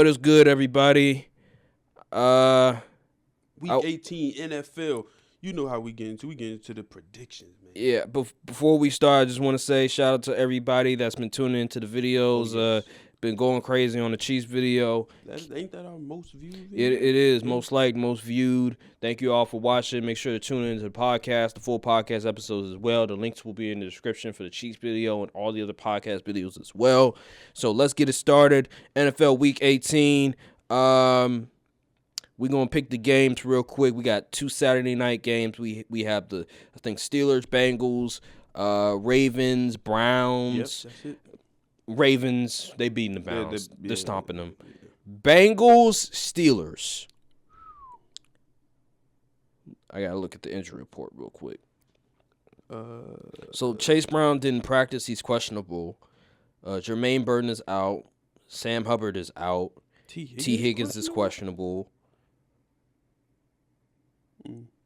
What is good, everybody? Week 18 NFL. You know how we get into the predictions, man. Yeah, before we start, I just want to say shout out to everybody that's been tuning into the videos. Oh, yes. Been going crazy on the Chiefs video. Ain't that our most viewed video? It is most liked, most viewed. Thank you all for watching. Make sure to tune into the podcast, the full podcast episodes as well. The links will be in the description for the Chiefs video and all the other podcast videos as well. So let's get it started. NFL Week 18. We're going to pick the games real quick. We got 2 Saturday night games. We have the, I think, Steelers, Bengals, Ravens, Browns. Yep, that's it. Ravens, they beating the Browns. They're stomping them. Yeah. Bengals, Steelers. I got to look at the injury report real quick. So Chase Brown didn't practice. He's questionable. Jermaine Burton is out. Sam Hubbard is out. T. Higgins is questionable.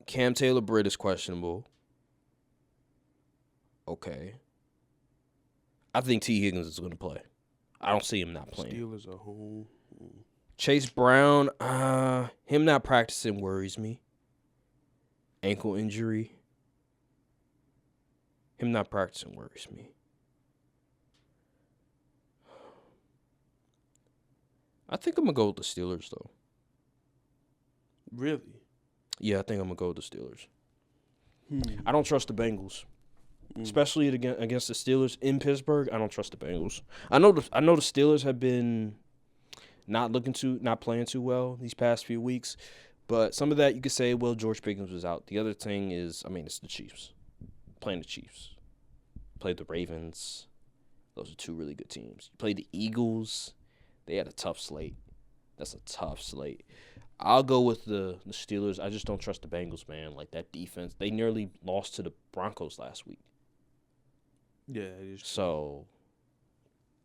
Cam Taylor-Britt is questionable. Okay. I think T. Higgins is going to play. I don't see him not playing. Steelers are home. Chase Brown, him not practicing worries me. Ankle injury. Him not practicing worries me. I think I'm going to go with the Steelers, though. Really? Yeah, I think I'm going to go with the Steelers. I don't trust the Bengals. Especially against the Steelers in Pittsburgh, I don't trust the Bengals. I know the Steelers have been not playing too well these past few weeks, but some of that you could say, well, George Pickens was out. The other thing is, it's the Chiefs. Playing the Chiefs. Played the Ravens. Those are 2 really good teams. You played the Eagles. They had a tough slate. That's a tough slate. I'll go with the Steelers. I just don't trust the Bengals, man. Like, that defense. They nearly lost to the Broncos last week. Yeah, it is true. So,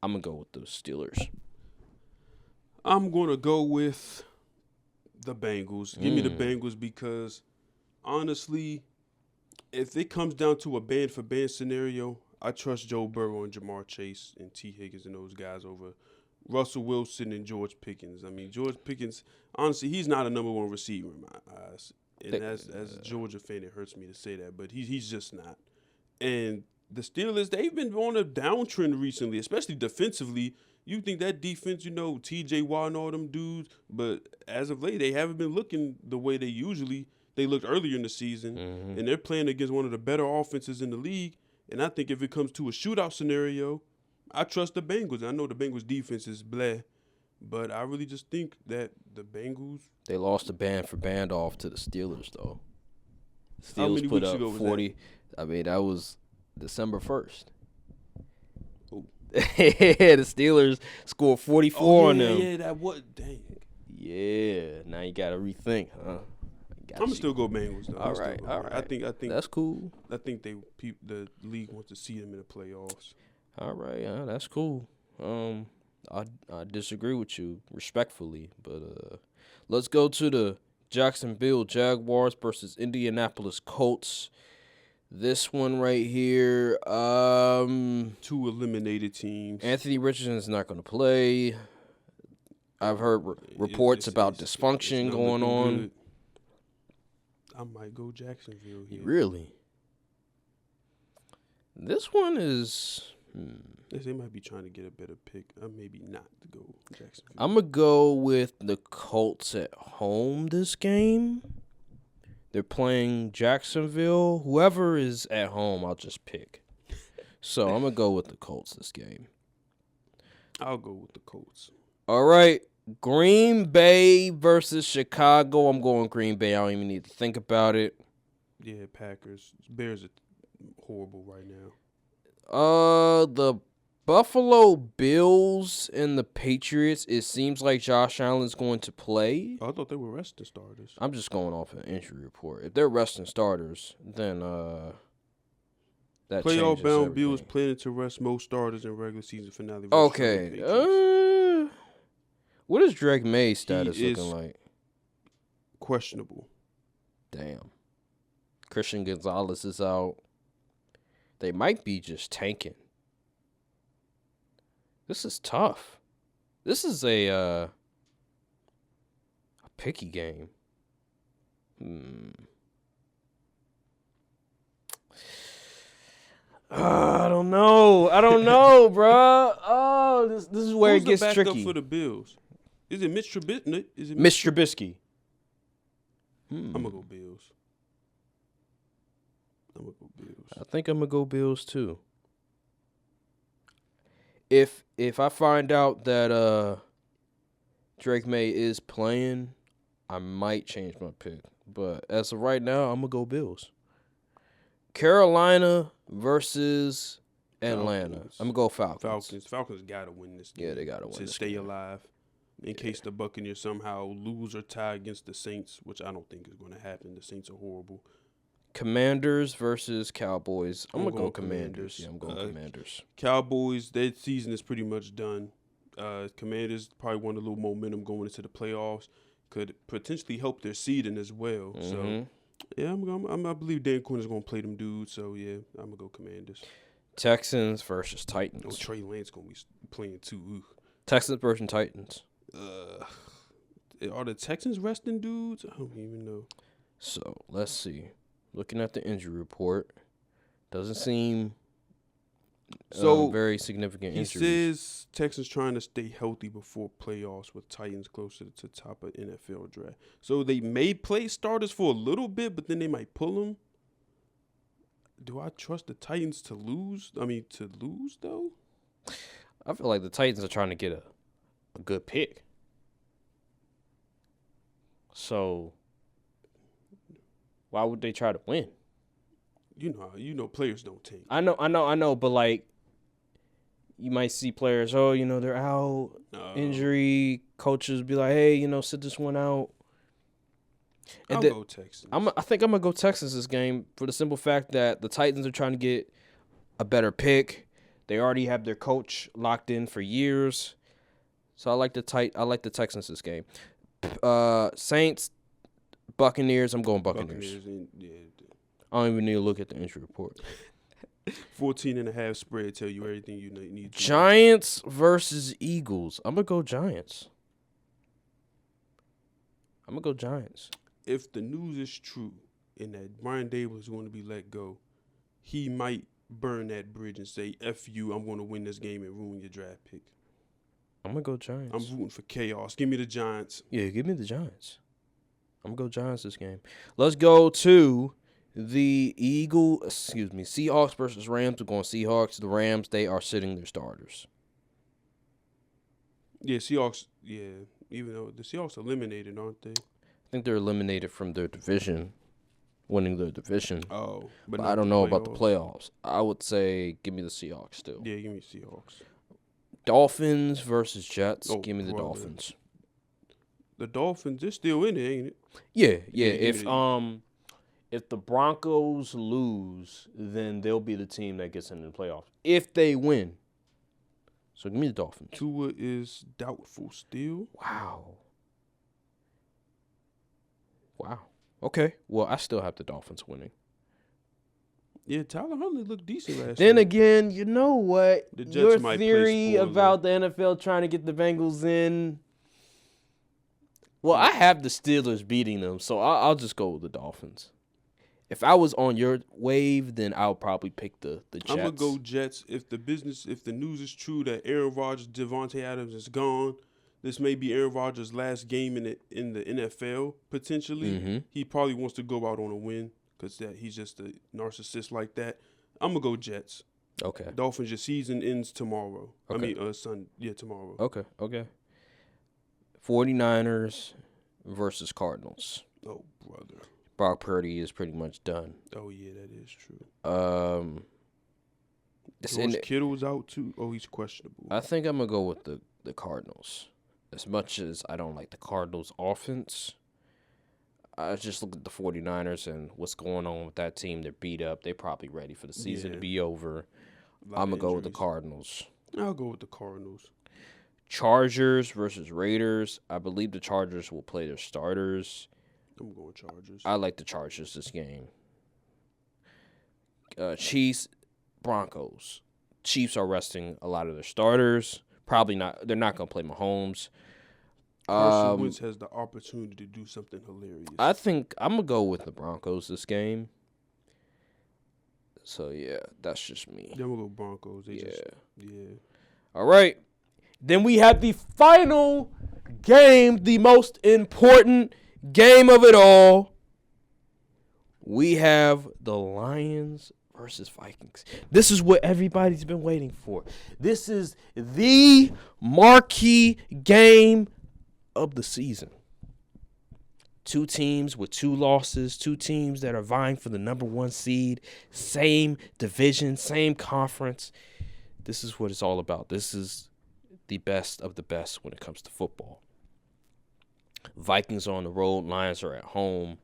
I'm going to go with the Steelers. I'm going to go with the Bengals. Give me the Bengals because, honestly, if it comes down to a band-for-band scenario, I trust Joe Burrow and Jamar Chase and T. Higgins and those guys over Russell Wilson and George Pickens. George Pickens, honestly, he's not a number 1 receiver in my eyes. And as a Georgia fan, it hurts me to say that, but he's just not. And the Steelers, they've been on a downtrend recently, especially defensively. You think that defense, T.J. Watt and all them dudes, but as of late, they haven't been looking the way they looked earlier in the season, and they're playing against one of the better offenses in the league. And I think if it comes to a shootout scenario, I trust the Bengals. I know the Bengals defense is bleh, but I really just think that the Bengals. They lost the band for band off to the Steelers, though. How many put weeks up ago was 40. That was December 1st. Oh. The Steelers scored 44 on them. Yeah, that was dang. Yeah, now you got to rethink, huh? I'm gonna still go Bengals though. All right. I think that's cool. I think the league wants to see them in the playoffs. All right, that's cool. I disagree with you respectfully, but let's go to the Jacksonville Jaguars versus Indianapolis Colts. This one right here, 2 eliminated teams. Anthony Richardson is not going to play. I've heard reports about dysfunction going on. Good. I might go Jacksonville here. Really? This one is. They might be trying to get a better pick. Maybe not to go Jacksonville. I'm going to go with the Colts at home this game. They're playing Jacksonville. Whoever is at home, I'll just pick. So I'm going to go with the Colts this game. I'll go with the Colts. All right. Green Bay versus Chicago. I'm going Green Bay. I don't even need to think about it. Yeah, Packers. Bears are horrible right now. The Buffalo Bills and the Patriots, it seems like Josh Allen's going to play. I thought they were resting starters. I'm just going off an injury report. If they're resting starters, then that playoff bound everything. Bills planning to rest most starters in regular season finale. Okay. What is Drake May's status looking like? Questionable. Damn. Christian Gonzalez is out. They might be just tanking. This is tough. This is a Picky game. I don't know, bruh. Oh, this is where Who's it gets the backup tricky. for the Bills? Is it Mitch Trubisky? Mitch Trubisky. I'm gonna go Bills. I think I'm gonna go Bills too. If I find out that Drake May is playing, I might change my pick. But as of right now, I'm gonna go Bills. Carolina versus Atlanta. Falcons. I'm gonna go Falcons. Falcons gotta win this game. Yeah, they gotta win to this stay game. alive. In case the Buccaneers somehow lose or tie against the Saints, which I don't think is going to happen. The Saints are horrible. Commanders versus Cowboys. I'm gonna go going Commanders. Yeah, I'm going Commanders. Cowboys, their season is pretty much done. Commanders probably want a little momentum going into the playoffs. Could potentially help their seeding as well. So, yeah, I believe Dan Quinn is going to play them dudes. So, yeah, I'm going to go Commanders. Texans versus Titans. Oh, Trey Lance going to be playing too. Ooh. Texans versus Titans. Are the Texans resting dudes? I don't even know. So, let's see. Looking at the injury report, doesn't seem very significant injuries. He says Texans trying to stay healthy before playoffs with Titans closer to top of NFL draft. So they may play starters for a little bit, but then they might pull them. Do I trust the Titans to lose? Though? I feel like the Titans are trying to get a good pick. So why would they try to win? You know players don't tank. I know, but like you might see players, they're out, injury, coaches be like, hey, sit this one out. And I'll go Texans. I think I'm gonna go Texans this game for the simple fact that the Titans are trying to get a better pick. They already have their coach locked in for years. So I like the Texans this game. Saints, Buccaneers. I'm going Buccaneers. I don't even need to look at the injury report. 14.5 spread tell you everything you need. Giants versus Eagles. I'm gonna go Giants. If the news is true and that Brian Dable is going to be let go, he might burn that bridge and say, F you, I'm going to win this game and ruin your draft pick. I'm going to go Giants. I'm rooting for chaos. Give me the Giants. Yeah, give me the Giants. I'm going to go Giants this game. Let's go to the Seahawks versus Rams. We're going Seahawks. The Rams, they are sitting their starters. Yeah, Seahawks, yeah. Even though the Seahawks are eliminated, aren't they? I think they're eliminated from their division, winning their division. Oh. But I don't know about the playoffs. I would say give me the Seahawks still. Yeah, give me Seahawks. Dolphins versus Jets. Give me the brother. Dolphins. The Dolphins, they're still in there, ain't it? Yeah. If the Broncos lose, then they'll be the team that gets into the playoffs. If they win. So give me the Dolphins. Tua is doubtful still. Wow. Okay. Well, I still have the Dolphins winning. Yeah, Tyler Huntley looked decent last Then year. again, you know what? The Jets Your might theory play spoiler. about the NFL trying to get the Bengals in. Well, I have the Steelers beating them, so I'll just go with the Dolphins. If I was on your wave, then I'll probably pick the Jets. I'm gonna go Jets. If the news is true that Aaron Rodgers, Devontae Adams is gone, this may be Aaron Rodgers' last game in the NFL potentially. Mm-hmm. He probably wants to go out on a win because he's just a narcissist like that. I'm gonna go Jets. Okay. Dolphins, your season ends tomorrow. Okay. Tomorrow. Okay. 49ers versus Cardinals. Oh, brother. Brock Purdy is pretty much done. Oh, yeah, that is true. George Kittle's out, too. Oh, he's questionable. I think I'm going to go with the Cardinals. As much as I don't like the Cardinals' offense, I just look at the 49ers and what's going on with that team. They're beat up. They're probably ready for the season to be over. I'm going to go with the Cardinals. I'll go with the Cardinals. Chargers versus Raiders. I believe the Chargers will play their starters. I'm going Chargers. I like the Chargers this game. Chiefs, Broncos. Chiefs are resting a lot of their starters. Probably not. They're not going to play Mahomes. Carson Wentz has the opportunity to do something hilarious. I think I'm going to go with the Broncos this game. So, yeah, that's just me. Yeah, I'm going to go Broncos. Yeah. All right. Then we have the final game, the most important game of it all. We have the Lions versus Vikings. This is what everybody's been waiting for. This is the marquee game of the season. Two teams with 2 losses, 2 teams that are vying for the number 1 seed, same division, same conference. This is what it's all about. This is the best of the best when it comes to football. Vikings are on the road, Lions are at home.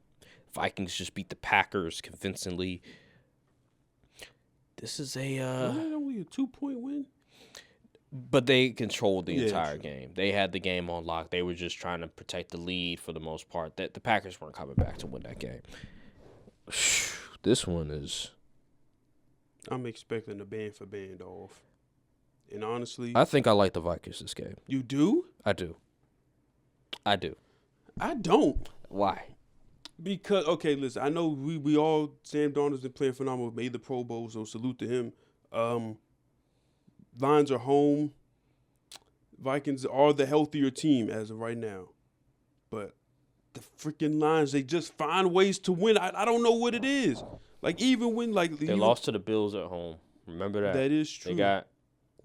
Vikings just beat the Packers convincingly. This is only a 2-point win. But they controlled the entire game. They had the game on lock. They were just trying to protect the lead for the most part. That the Packers weren't coming back to win that game. This one is. I'm expecting a band for band off. And honestly, I think I like the Vikings this game. You do? I do. I don't. Why? Because, okay, listen, I know we all, Sam Darnold's been playing phenomenal, made the Pro Bowl, so salute to him. Lions are home. Vikings are the healthier team as of right now. But the freaking Lions, they just find ways to win. I don't know what it is. Like, even when, like... They lost to the Bills at home. Remember that? That is true. They got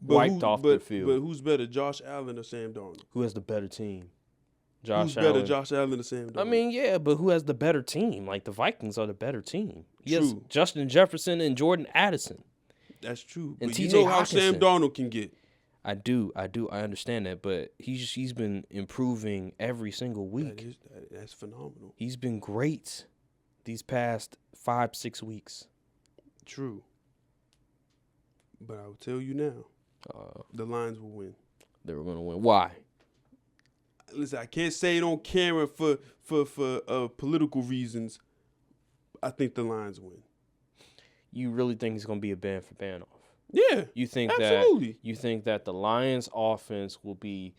wiped off the field. But who's better, Josh Allen or Sam Darnold? Who has the better team? Who's better, Josh Allen or Sam Darnold? I mean, yeah, but who has the better team? Like, the Vikings are the better team. Yes, True. Justin Jefferson and Jordan Addison. That's true. And but TJ you know how Hockenson. Sam Darnold can get. I do. I understand that, but he's been improving every single week. That's phenomenal. He's been great these past 5-6 weeks. True. But I will tell you now, the Lions will win. They were going to win. Why? Listen, I can't say it on camera for political reasons. I think the Lions win. You really think it's going to be a band for band off? Yeah, you think absolutely. You think that the Lions' offense will be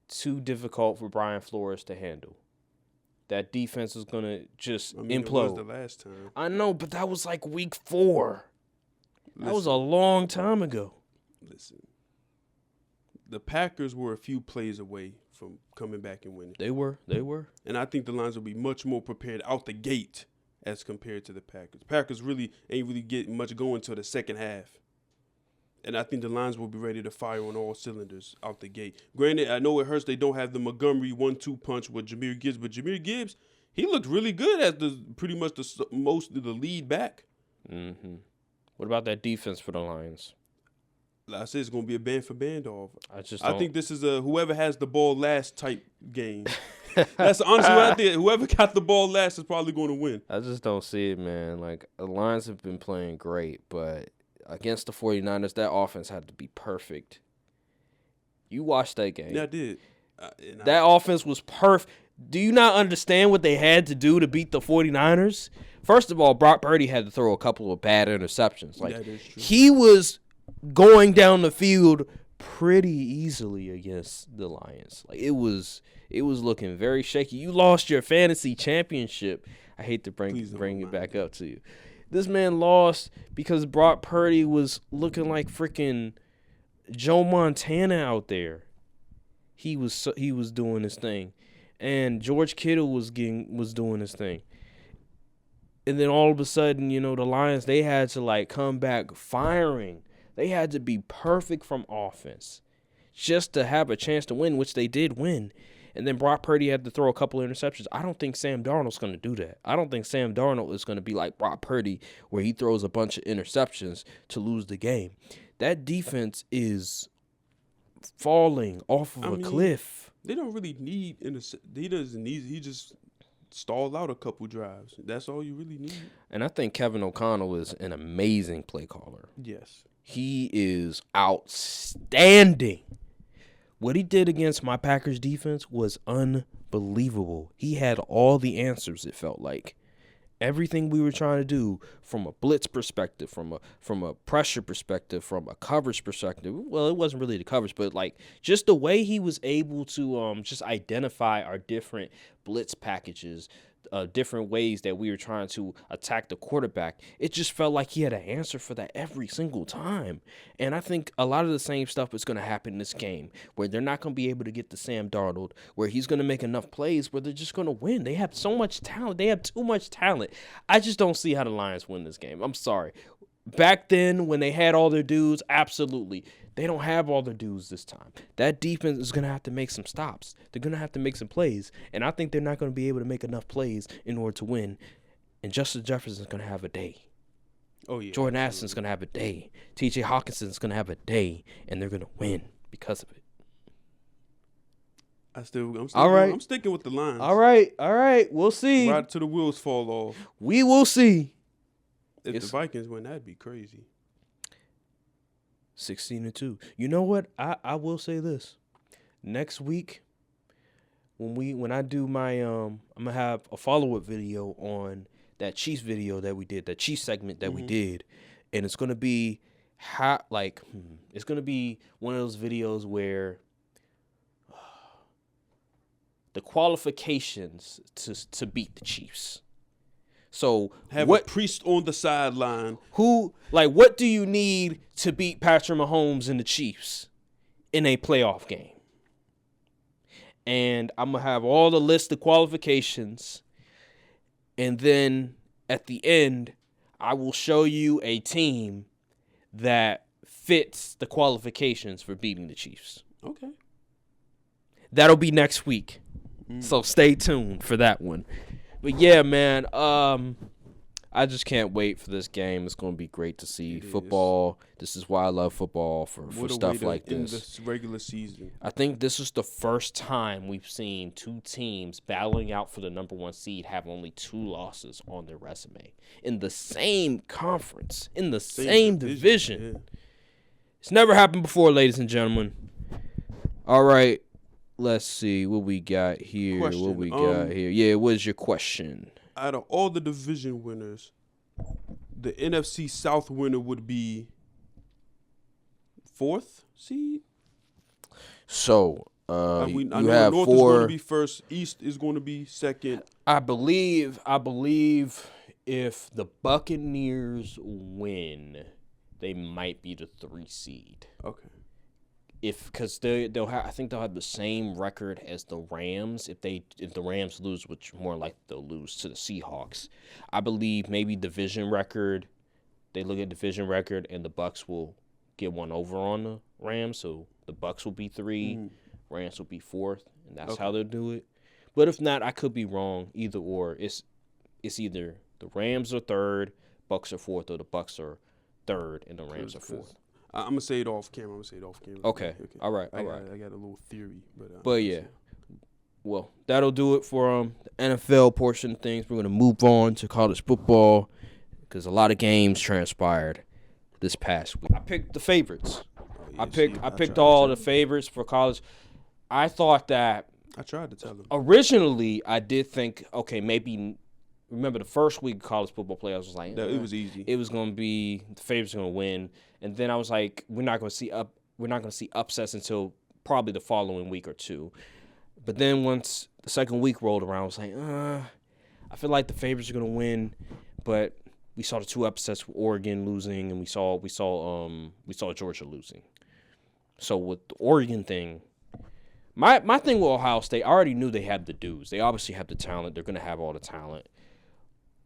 too difficult for Brian Flores to handle? That defense is going to just implode. It was the last time. I know, but that was like week 4. That was a long time ago. Listen, the Packers were a few plays away from coming back and winning. They were. And I think the Lions will be much more prepared out the gate as compared to the Packers. Packers really ain't really getting much going until the second half. And I think the Lions will be ready to fire on all cylinders out the gate. Granted, I know it hurts they don't have the Montgomery 1-2 punch with Jahmyr Gibbs, but Jahmyr Gibbs, he looked really good as pretty much most of the lead back. Mm-hmm. What about that defense for the Lions? Like I said, it's going to be a band for band off. I think this is a whoever has the ball last type game. That's honestly what I think. Whoever got the ball last is probably going to win. I just don't see it, man. Like, the Lions have been playing great, but against the 49ers, that offense had to be perfect. You watched that game. Yeah, I did. That offense was perfect. Do you not understand what they had to do to beat the 49ers? First of all, Brock Purdy had to throw a couple of bad interceptions. Like, that is true. He was going down the field pretty easily against the Lions. Like, it was looking very shaky. You lost your fantasy championship. I hate to bring it back up to you. This man lost because Brock Purdy was looking like freaking Joe Montana out there. He was doing his thing, and George Kittle was doing his thing. And then all of a sudden, the Lions, they had to like come back firing. They had to be perfect from offense just to have a chance to win, which they did win. And then Brock Purdy had to throw a couple of interceptions. I don't think Sam Darnold's going to do that. I don't think Sam Darnold is going to be like Brock Purdy where he throws a bunch of interceptions to lose the game. That defense is falling off of a cliff. They don't really need he doesn't need. He just stalled out a couple drives. That's all you really need. And I think Kevin O'Connell is an amazing play caller. Yes. He is outstanding. What he did against my Packers defense was unbelievable. He had all the answers, it felt like. Everything we were trying to do from a blitz perspective, from a pressure perspective, from a coverage perspective. Well, it wasn't really the coverage, but like just the way he was able to just identify our different blitz packages, different ways that we were trying to attack the quarterback. It just felt like he had an answer for that every single time. And I think a lot of the same stuff is going to happen in this game, where they're not going to be able to get to Sam Darnold, where he's going to make enough plays where they're just going to win. They have so much talent. They have too much talent. I just don't see how the Lions win this game. I'm sorry. Back then, when they had all their dudes, absolutely. They don't have all their dudes this time. That defense is going to have to make some stops. They're going to have to make some plays. And I think they're not going to be able to make enough plays in order to win. And Justin Jefferson's going to have a day. Oh, yeah. Jordan Addison's going to have a day. T.J. Hawkinson's going to have a day. And they're going to win because of it. I'm sticking, all right. I'm sticking with the Lions. All right. We'll see. Right till the wheels fall off. We will see. If the Vikings win, that'd be crazy. 16-2. You know what? I will say this. Next week, when I do my I'm gonna have a follow-up video on that Chiefs video that we did, that Chiefs segment that we did, and it's gonna be it's gonna be one of those videos where the qualifications to beat the Chiefs. So have a priest on the sideline. What do you need to beat Patrick Mahomes and the Chiefs in a playoff game? And I'm going to have all the list of qualifications. And then at the end, I will show you a team that fits the qualifications for beating the Chiefs. Okay. That'll be next week. So stay tuned for that one. But yeah, man, I just can't wait for this game. It's going to be great to see football. This is why I love football, for stuff like this. In this regular season. I think this is the first time we've seen two teams battling out for the number one seed have only 2 losses on their resume in the same conference, in the same division. Yeah. It's never happened before, ladies and gentlemen. All right. Let's see what we got here. Yeah, what is your question? Out of all the division winners, the NFC South winner would be 4th seed? So, you have North 4. Is going to be first. East is going to be second. I believe if the Buccaneers win, they might be the 3 seed. Okay. Because I think they'll have the same record as the Rams. If the Rams lose, which more like they'll lose to the Seahawks, I believe maybe division record. They look at division record, and the Bucs will get one over on the Rams. So the Bucs will be 3, Rams will be 4th, and that's how they'll do it. But if not, I could be wrong. Either or, it's either the Rams are 3rd, Bucs are 4th, or the Bucs are 3rd and the Rams are 4th. I'm going to say it off camera. Okay. All right. I got a little theory. But yeah. Well, that'll do it for the NFL portion of things. We're going to move on to college football because a lot of games transpired this past week. I picked the favorites. I picked all the favorites for college. I thought that. I tried to tell them. Originally, I did think, okay, maybe. Remember the first week of college football playoffs was like it was easy. It was going to be the favorites going to win, and then I was like, we're not going to see upsets until probably the following week or two. But then once the second week rolled around, I was like, I feel like the favorites are going to win, but we saw the 2 upsets with Oregon losing, and we saw Georgia losing. So with the Oregon thing, my thing with Ohio State, I already knew they had the dudes. They obviously have the talent. They're going to have all the talent.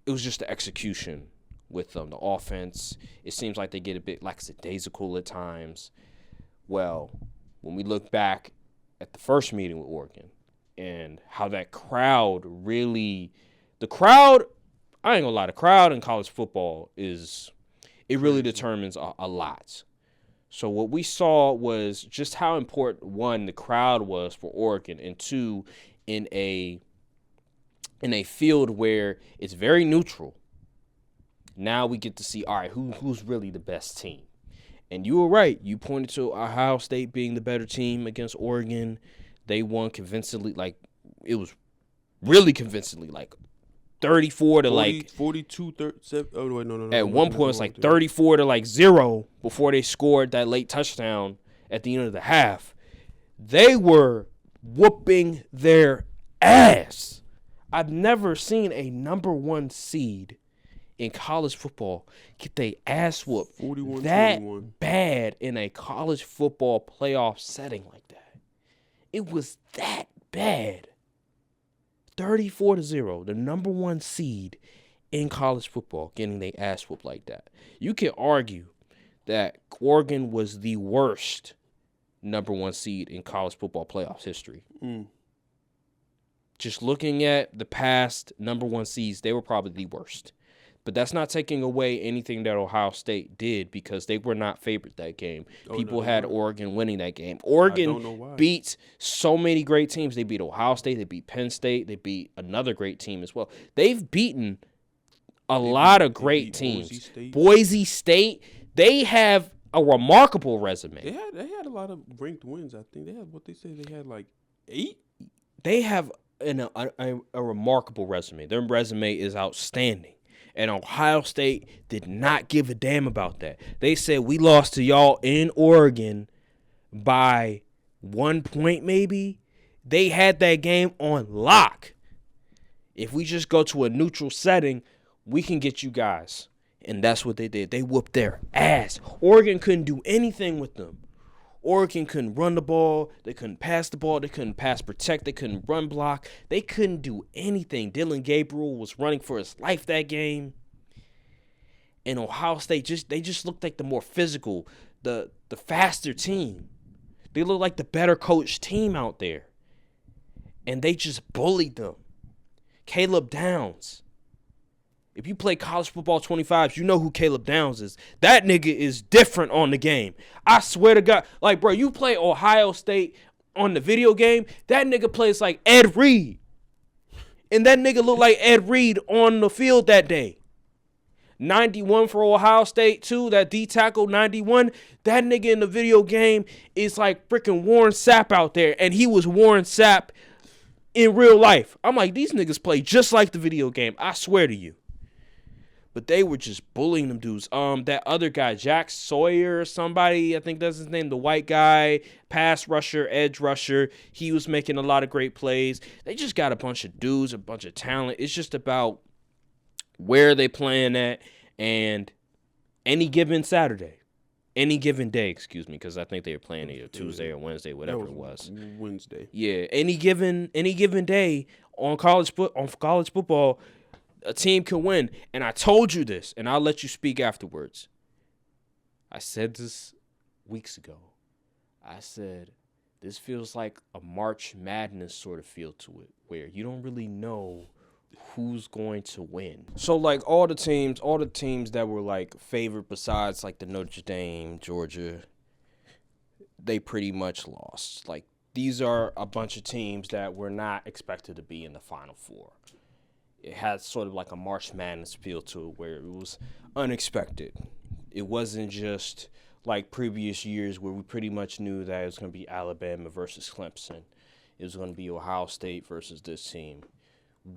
It was just the execution with them, the offense. It seems like they get a bit lackadaisical at times. Well, when we look back at the first meeting with Oregon and how that crowd really – the crowd – I ain't going to lie. The crowd in college football it really determines a lot. So what we saw was just how important, 1, the crowd was for Oregon, and 2, in a field where it's very neutral. Now we get to see, all right, who's really the best team. And you were right. You pointed to Ohio State being the better team against Oregon. They won convincingly, it was really convincingly, 34 to like 42, 37. Oh wait, no. At one point, it's like 34 to like 0 before they scored that late touchdown at the end of the half. They were whooping their ass. I've never seen a number 1 seed in college football get their ass whooped 41-21. that bad in a college football playoff setting like that. It was that bad. 34-0, the number 1 seed in college football getting their ass whooped like that. You can argue that Oregon was the worst number 1 seed in college football playoffs history. Just looking at the past number 1 seeds, they were probably the worst. But that's not taking away anything that Ohio State did because they were not favored that game. People had Oregon winning that game. Oregon beat so many great teams. They beat Ohio State. They beat Penn State. They beat another great team as well. They've beaten a lot of great teams. Boise State, they have a remarkable resume. They had a lot of ranked wins, I think. They had what they say they had like 8? They have a remarkable resume. Their resume is outstanding. And Ohio State did not give a damn about that. They said, we lost to y'all in Oregon by 1 point maybe. They had that game on lock. If we just go to a neutral setting, we can get you guys. And that's what they did. They whooped their ass. Oregon couldn't do anything with them. Oregon couldn't run the ball. They couldn't pass the ball. They couldn't pass protect. They couldn't run block. They couldn't do anything. Dylan Gabriel was running for his life that game. And Ohio State, they just looked like the more physical, the faster team. They looked like the better coached team out there. And they just bullied them. Caleb Downs. If you play college football 25s, you know who Caleb Downs is. That nigga is different on the game. I swear to God. Like, bro, you play Ohio State on the video game, that nigga plays like Ed Reed. And that nigga looked like Ed Reed on the field that day. 91 for Ohio State, too. That D-tackle, 91. That nigga in the video game is like freaking Warren Sapp out there. And he was Warren Sapp in real life. I'm like, these niggas play just like the video game. I swear to you. But they were just bullying them dudes. That other guy, Jack Sawyer or somebody, I think that's his name, the white guy, pass rusher, edge rusher. He was making a lot of great plays. They just got a bunch of dudes, a bunch of talent. It's just about where they playing at and any given Saturday. Any given day, excuse me, because I think they were playing either Tuesday or Wednesday, whatever it was. Wednesday. Yeah, any given day on college football, a team can win. And I told you this, and I'll let you speak afterwards. I said this weeks ago. I said, this feels like a March Madness sort of feel to it, where you don't really know who's going to win. So, like, all the teams that were, like, favored besides, like, the Notre Dame, Georgia, they pretty much lost. Like, these are a bunch of teams that were not expected to be in the Final Four. It had sort of like a March Madness feel to it where it was unexpected. It wasn't just like previous years where we pretty much knew that it was going to be Alabama versus Clemson. It was going to be Ohio State versus this team.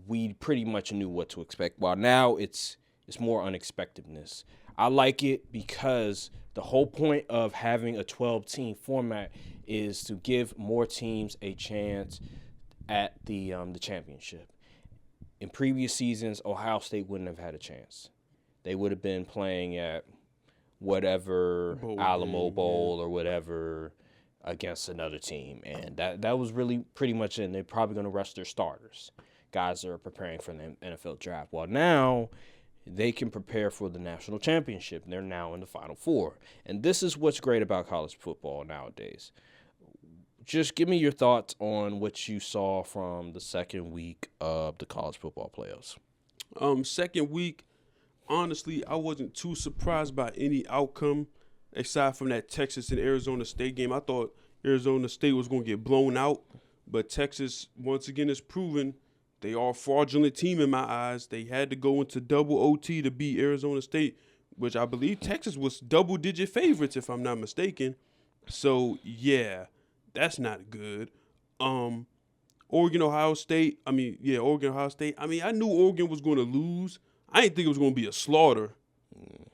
We pretty much knew what to expect. While now it's more unexpectedness. I like it because the whole point of having a 12-team format is to give more teams a chance at the championship. In previous seasons, Ohio State wouldn't have had a chance. They would have been playing at whatever Alamo Bowl or whatever against another team. And that was really pretty much it. And they're probably going to rest their starters, guys that are preparing for the NFL draft. Well, now they can prepare for the national championship. And they're now in the Final Four. And this is what's great about college football nowadays. Just give me your thoughts on what you saw from the second week of the college football playoffs. Second week, honestly, I wasn't too surprised by any outcome aside from that Texas and Arizona State game. I thought Arizona State was going to get blown out, but Texas, once again, is proven they are a fraudulent team in my eyes. They had to go into double OT to beat Arizona State, which I believe Texas was double-digit favorites, if I'm not mistaken. So, yeah. That's not good. Oregon, Ohio State. Oregon, Ohio State. I mean, I knew Oregon was going to lose. I didn't think it was going to be a slaughter.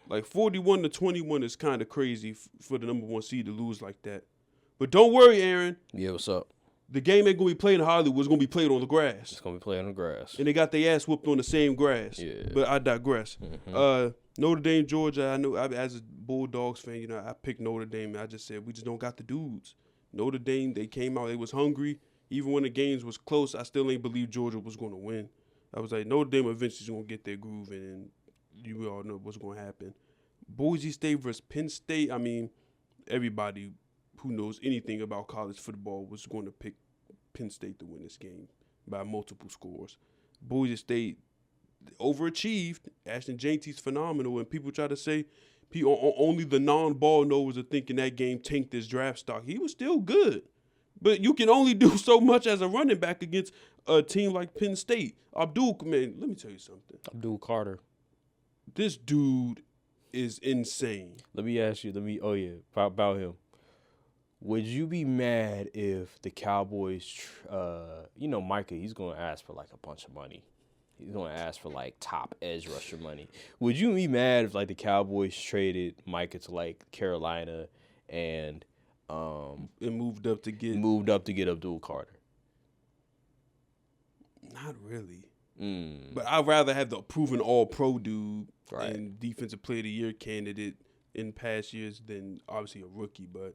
Like 41-21 is kind of crazy for the number 1 seed to lose like that. But don't worry, Aaron. Yeah, what's up? The game ain't going to be played in Hollywood. It's going to be played on the grass. It's going to be played on the grass. And they got their ass whooped on the same grass. Yeah. But I digress. Mm-hmm. Notre Dame, Georgia. I know as a Bulldogs fan, I picked Notre Dame. And I just said we just don't got the dudes. Notre Dame, they came out. They was hungry. Even when the games was close, I still ain't believe Georgia was going to win. I was like, Notre Dame eventually is going to get their groove, and you all know what's going to happen. Boise State versus Penn State. I mean, everybody who knows anything about college football was going to pick Penn State to win this game by multiple scores. Boise State overachieved. Ashton Janty's phenomenal, and people try to say only the non-ball knowers are thinking that game tanked his draft stock. He was still good, but you can only do so much as a running back against a team like Penn State. Abdul, man, let me tell you something. Abdul Carter. This dude is insane. Let me ask you, about him. Would you be mad if the Cowboys, Micah, he's going to ask for like a bunch of money. He's going to ask for like top edge rusher money. Would you be mad if like the Cowboys traded Micah to like Carolina and moved up to get Abdul Carter? Not really. But I'd rather have the proven all-pro dude right. and defensive player of the year candidate in past years than obviously a rookie. But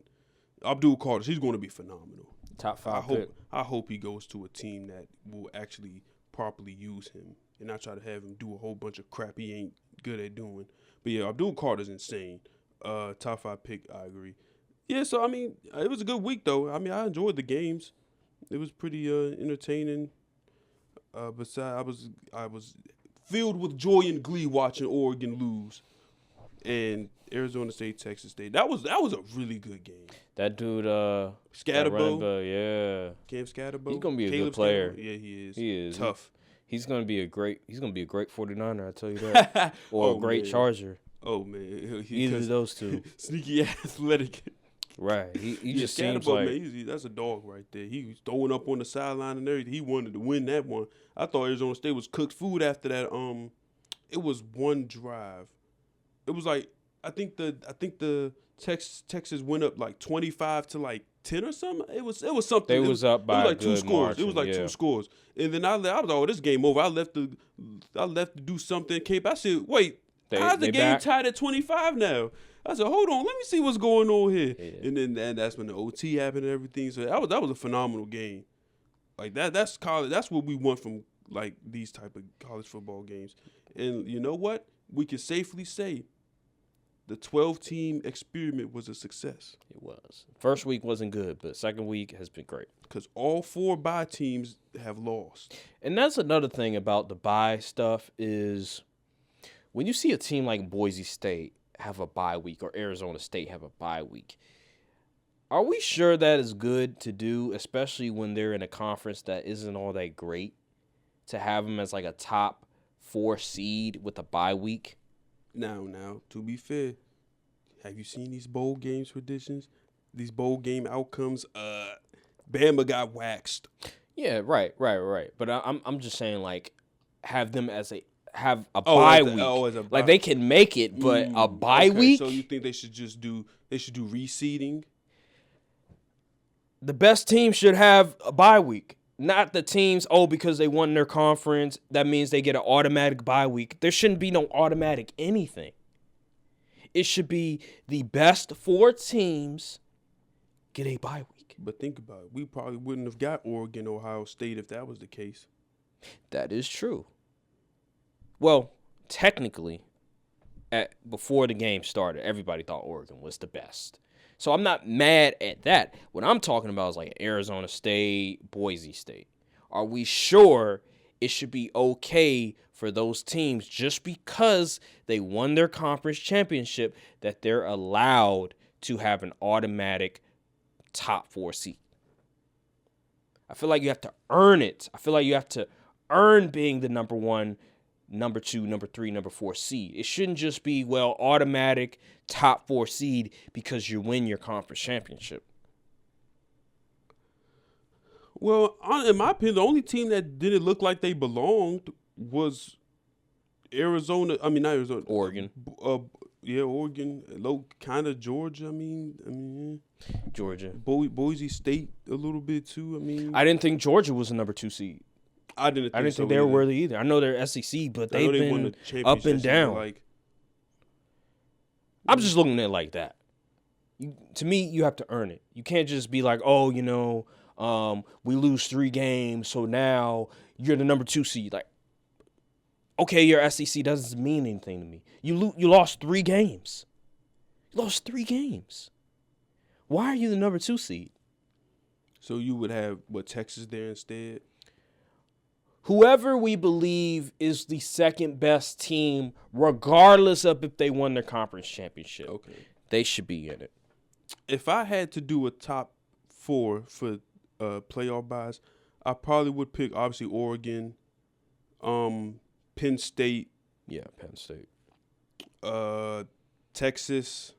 Abdul Carter, he's going to be phenomenal. Top 5 pick. I hope he goes to a team that will actually properly use him and not try to have him do a whole bunch of crap he ain't good at doing. But yeah, Abdul Carter's insane. Top 5 pick, I agree. Yeah, so I mean, it was a good week though. I mean, I enjoyed the games. It was pretty entertaining. Besides, I was filled with joy and glee watching Oregon lose, and Arizona State, Texas State. That was a really good game. That dude, Scatterbo, yeah, Cam Scatterbo. He's gonna be a Caleb good player. Yeah, he is. He is tough. He's gonna be a great 49er. I tell you that, or a great Charger. Oh man, either of those two. Sneaky athletic. Right. He just seems like, like man, that's a dog right there. He was throwing up on the sideline and everything. He wanted to win that one. I thought Arizona State was cooked food after that. It was one drive. It was like I think the Texas went up like 25 to like 10 or something. It was something. They was up by like good 2 scores. margin, It was like 2 scores. And then I was like, oh, this game over. I left to do something. I said, wait, how's the game tied at 25 now? I said, hold on, let me see what's going on here. Yeah. And then that's when the OT happened and everything. So that was a phenomenal game. Like that's college. That's what we want from like these type of college football games. And you know what? We can safely say the 12-team experiment was a success. It was. First week wasn't good, but second week has been great. Because all 4 bye teams have lost. And that's another thing about the bye stuff is when you see a team like Boise State have a bye week or Arizona State have a bye week, are we sure that is good to do, especially when they're in a conference that isn't all that great, to have them as like a top 4 seed with a bye week? Now, to be fair, have you seen these bowl game traditions? These bowl game outcomes? Bama got waxed. Yeah, right. But I'm just saying, like, have them as a bye week. Like they can make it, but a bye week. So you think they should do reseeding? The best team should have a bye week. Not the teams, because they won their conference, that means they get an automatic bye week. There shouldn't be no automatic anything. It should be the best 4 teams get a bye week. But think about it. We probably wouldn't have got Oregon, Ohio State if that was the case. That is true. Well, technically, before the game started, everybody thought Oregon was the best. So I'm not mad at that. What I'm talking about is like Arizona State, Boise State. Are we sure it should be okay for those teams just because they won their conference championship that they're allowed to have an automatic top 4 seed? I feel like you have to earn it. I feel like you have to earn being the number 1, number 2, number 3, number 4 seed. It shouldn't just be, automatic top 4 seed because you win your conference championship. Well, in my opinion, the only team that didn't look like they belonged was Arizona. I mean, not Arizona. Oregon. Yeah, Oregon. Low kind of Georgia. I mean, Georgia. Boise State a little bit too. I mean, I didn't think Georgia was the number 2 seed. I didn't think they were worthy either. I know they're SEC, but they've been up and down. I'm just looking at it like that. To me, you have to earn it. You can't just be like, oh, we lose 3 games, so now you're the number 2 seed. Like, okay, your SEC doesn't mean anything to me. You lost 3 games. You lost 3 games. Why are you the number 2 seed? So you would have Texas there instead? Whoever we believe is the second best team, regardless of if they won their conference championship, they should be in it. If I had to do a top 4 for playoff buys, I probably would pick obviously Oregon, Penn State. Yeah, Penn State. Texas,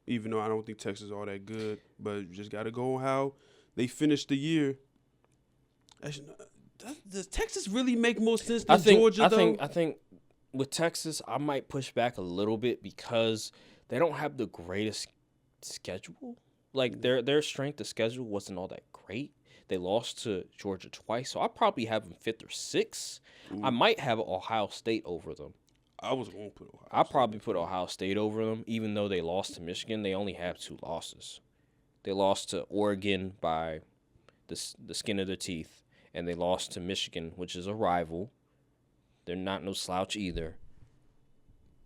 even though I don't think Texas is all that good, but you just got to go on how they finished the year. Actually, does Texas really make more sense than Georgia, though? I think with Texas, I might push back a little bit because they don't have the greatest schedule. Like, their strength of schedule wasn't all that great. They lost to Georgia twice, so I probably have them 5th or 6th. I might have Ohio State over them. I was going to put Ohio State. I'll probably put Ohio State over them, even though they lost to Michigan. They only have 2 losses. They lost to Oregon by the skin of their teeth, and they lost to Michigan, which is a rival. They're not no slouch either.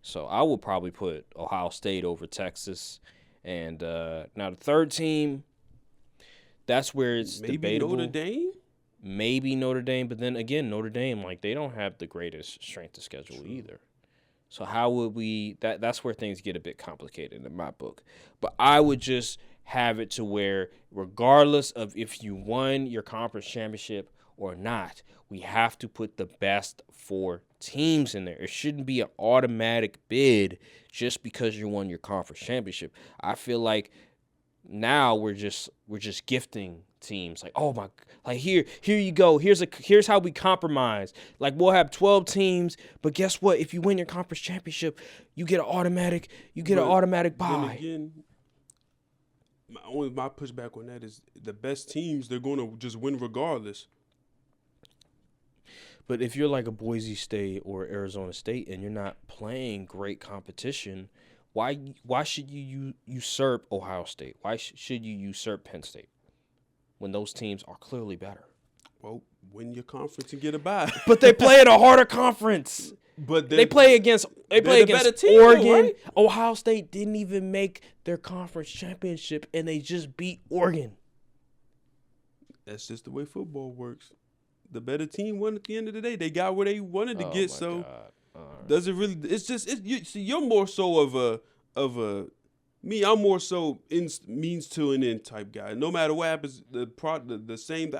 So I would probably put Ohio State over Texas. And now the third team, that's where it's debatable. Maybe Notre Dame, but then again, Notre Dame, like, they don't have the greatest strength of schedule either. So how would we? That's where things get a bit complicated in my book. But I would just have it to where, regardless of if you won your conference championship or not, we have to put the best 4 teams in there. It shouldn't be an automatic bid just because you won your conference championship. I feel like now we're just gifting teams, like, oh my, like, here you go. Here's how we compromise. Like, we'll have 12 teams, but guess what? If you win your conference championship, you get an automatic bye. Then again, my pushback on that is the best teams, they're going to just win regardless. But if you're like a Boise State or Arizona State and you're not playing great competition, why should you usurp Ohio State? Why should you usurp Penn State when those teams are clearly better? Well, win your conference and get a bye. But they play in a harder conference. But they play against team, Oregon. right? Ohio State didn't even make their conference championship, and they just beat Oregon. That's just the way football works. The better team won at the end of the day. They got where they wanted to get. So does it really? It's just you're more so of a me. I'm more so means to an end type guy. No matter what happens, the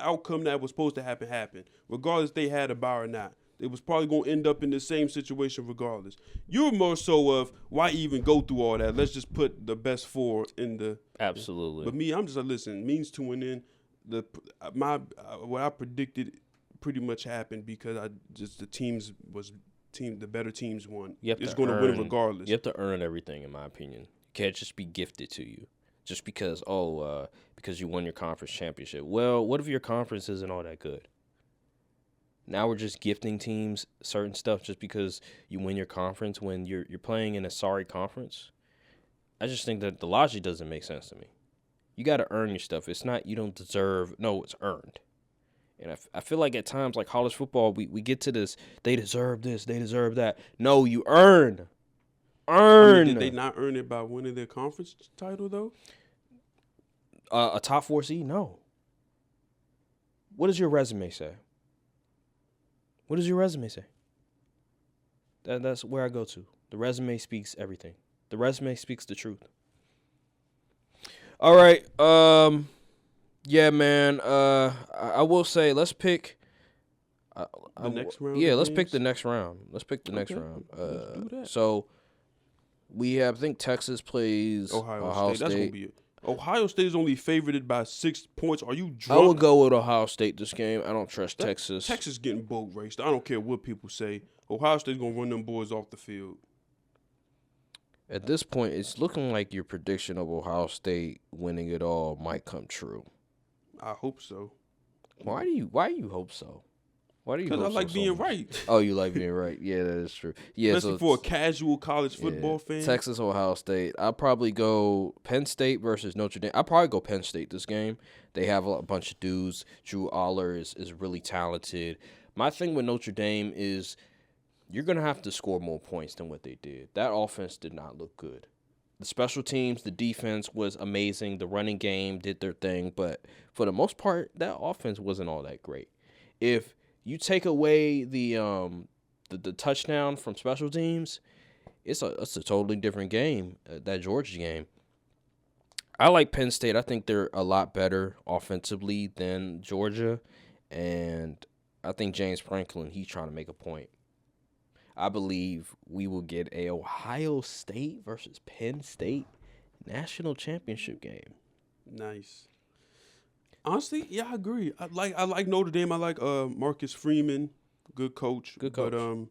outcome that was supposed to happen happened, regardless if they had a bye or not. It was probably going to end up in the same situation regardless. You're more so of, why even go through all that? Let's just put the best 4 in the. Absolutely. But me, I'm just like, listen, means to an end. What I predicted pretty much happened because the better teams won. It's going to win regardless. You have to earn everything, in my opinion. You can't just be gifted to you just because you won your conference championship. Well, what if your conference isn't all that good? Now we're just gifting teams certain stuff just because you win your conference when you're playing in a sorry conference. I just think that the logic doesn't make sense to me. You got to earn your stuff. It's not you don't deserve. No, it's earned. And I feel like at times, like college football, we get to this, they deserve this, they deserve that. No, you earn. Did they not earn it by winning their conference title, though? A top 4 seed? No. What does your resume say? What does your resume say? That's where I go to. The resume speaks everything. The resume speaks the truth. All right. Yeah, man. I will say, let's pick the next round. Yeah, let's pick the next round. Let's pick the next round. Let's do that. So we have, I think Texas plays Ohio State. That's gonna be Ohio State is only favored by 6 points. Are you drunk? I would go with Ohio State this game. I don't trust Texas. Texas getting boat raced. I don't care what people say. Ohio State's going to run them boys off the field. At this point, it's looking like your prediction of Ohio State winning it all might come true. I hope so. Why do you hope so? Why do you? Because I like being right. Oh, you like being right. Yeah, that is true. Yeah, especially for a casual college football fan. Texas, Ohio State. I'll probably go Penn State versus Notre Dame. I'll probably go Penn State this game. They have a bunch of dudes. Drew Aller is really talented. My thing with Notre Dame is you're going to have to score more points than what they did. That offense did not look good. The special teams, the defense was amazing. The running game did their thing. But for the most part, that offense wasn't all that great. If you take away the touchdown from special teams, it's a totally different game, that Georgia game. I like Penn State. I think they're a lot better offensively than Georgia. And I think James Franklin, he's trying to make a point. I believe we will get a Ohio State versus Penn State national championship game. Nice. Honestly, yeah, I agree. I like Notre Dame. I like Marcus Freeman, good coach. Good coach. But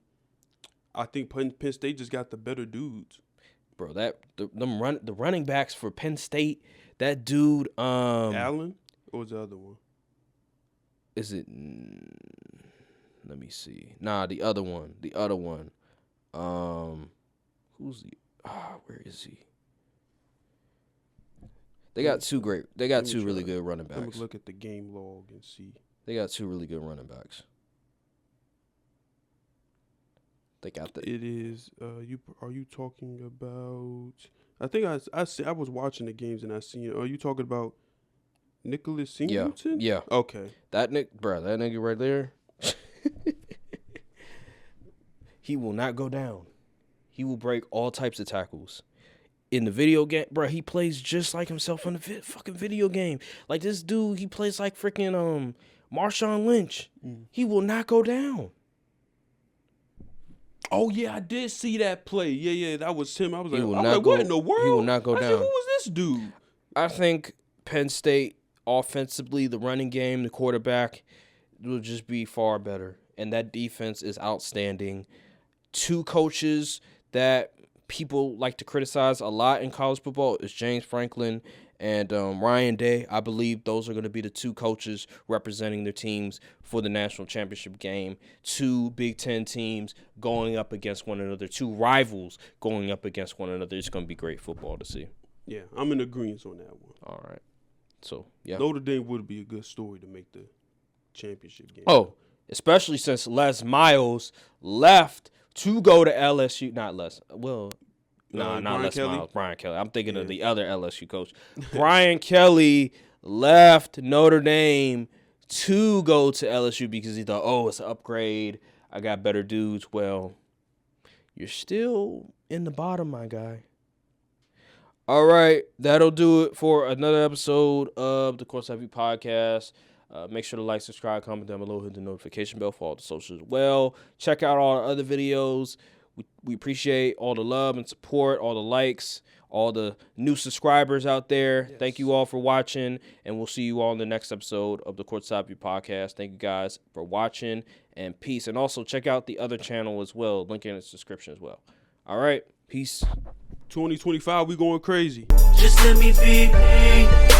I think Penn State just got the better dudes. Bro, the running backs for Penn State, that dude Allen, or was the other one? Is it? Let me see. Nah, the other one. Who's the? Where is he? They got two really good running backs. Let me look at the game log and see. They got two really good running backs. They got the. It is. Are you talking about? I think I was watching the games and I seen. Are you talking about Nicholas Singleton? Yeah. Okay. That nigga right there. He will not go down. He will break all types of tackles. In the video game, bro, he plays just like himself in the fucking video game. Like this dude, he plays like freaking Marshawn Lynch. He will not go down. Oh yeah, I did see that play. Yeah, that was him. I was like, what in the world? He will not go down. Who was this dude? I think Penn State offensively, the running game, the quarterback will just be far better, and that defense is outstanding. Two coaches that people like to criticize a lot in college football is James Franklin and Ryan Day. I believe those are going to be the two coaches representing their teams for the national championship game. Two Big Ten teams going up against one another. Two rivals going up against one another. It's going to be great football to see. Yeah, I'm in agreement on that one. All right. So, yeah. Notre Dame would be a good story to make the championship game. Oh, especially since Les Miles left to go to LSU. Not Les. Well, not Les Miles. Brian Kelly. I'm thinking of the other LSU coach. Brian Kelly left Notre Dame to go to LSU because he thought, oh, it's an upgrade. I got better dudes. Well, you're still in the bottom, my guy. All right. That'll do it for another episode of the Courtside View Podcast. Make sure to like, subscribe, comment down below, hit the notification bell for all the socials as well. Check out all our other videos. We appreciate all the love and support, all the likes, all the new subscribers out there. Yes. Thank you all for watching, and we'll see you all in the next episode of the Courtside View Podcast. Thank you guys for watching, and peace. And also check out the other channel as well. Link in its description as well. All right, peace. 2025, we going crazy. Just let me be me.